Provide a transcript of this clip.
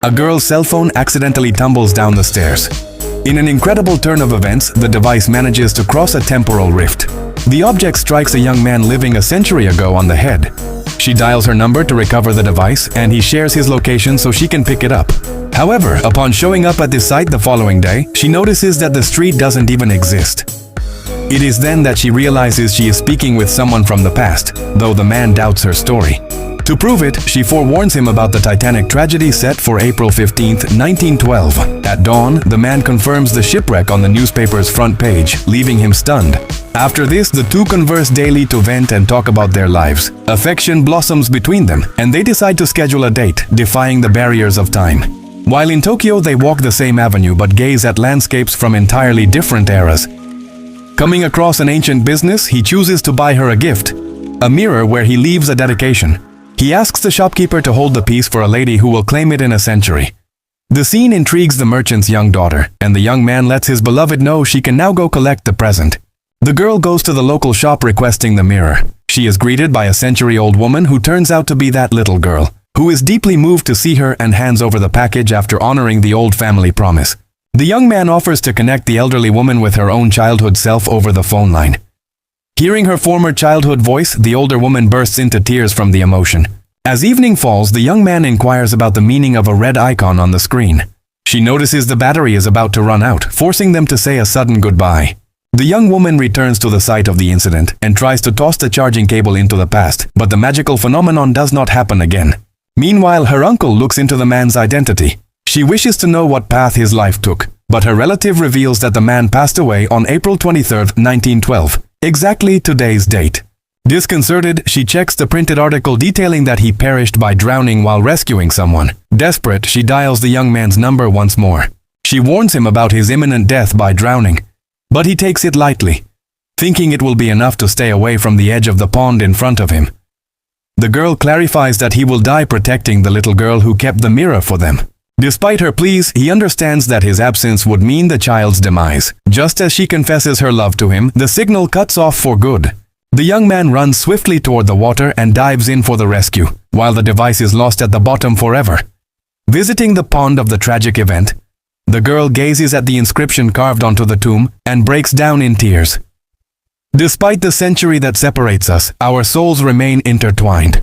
A girl's cell phone accidentally tumbles down the stairs. In an incredible turn of events, the device manages to cross a temporal rift. The object strikes a young man living a century ago on the head. She dials her number to recover the device, and he shares his location so she can pick it up. However, upon showing up at the site the following day, she notices that the street doesn't even exist. It is then that she realizes she is speaking with someone from the past, though the man doubts her story. To prove it, she forewarns him about the Titanic tragedy set for April 15, 1912. At dawn, the man confirms the shipwreck on the newspaper's front page, leaving him stunned. After this, the two converse daily to vent and talk about their lives. Affection blossoms between them, and they decide to schedule a date, defying the barriers of time. While in Tokyo, they walk the same avenue but gaze at landscapes from entirely different eras. Coming across an ancient business, he chooses to buy her a gift, a mirror where he leaves a dedication. He asks the shopkeeper to hold the piece for a lady who will claim it in a century. The scene intrigues the merchant's young daughter, and the young man lets his beloved know she can now go collect the present. The girl goes to the local shop requesting the mirror. She is greeted by a century-old woman who turns out to be that little girl, who is deeply moved to see her and hands over the package after honoring the old family promise. The young man offers to connect the elderly woman with her own childhood self over the phone line. Hearing her former childhood voice, the older woman bursts into tears from the emotion. As evening falls, the young man inquires about the meaning of a red icon on the screen. She notices the battery is about to run out, forcing them to say a sudden goodbye. The young woman returns to the site of the incident and tries to toss the charging cable into the past, but the magical phenomenon does not happen again. Meanwhile, her uncle looks into the man's identity. She wishes to know what path his life took, but her relative reveals that the man passed away on April 23, 1912. Exactly today's date. Disconcerted, she checks the printed article detailing that he perished by drowning while rescuing someone. Desperate, she dials the young man's number once more. She warns him about his imminent death by drowning, but he takes it lightly, thinking it will be enough to stay away from the edge of the pond in front of him. The girl clarifies that he will die protecting the little girl who kept the mirror for them. Despite her pleas, he understands that his absence would mean the child's demise. Just as she confesses her love to him, the signal cuts off for good. The young man runs swiftly toward the water and dives in for the rescue, while the device is lost at the bottom forever. Visiting the pond of the tragic event, the girl gazes at the inscription carved onto the tomb and breaks down in tears. Despite the century that separates us, our souls remain intertwined.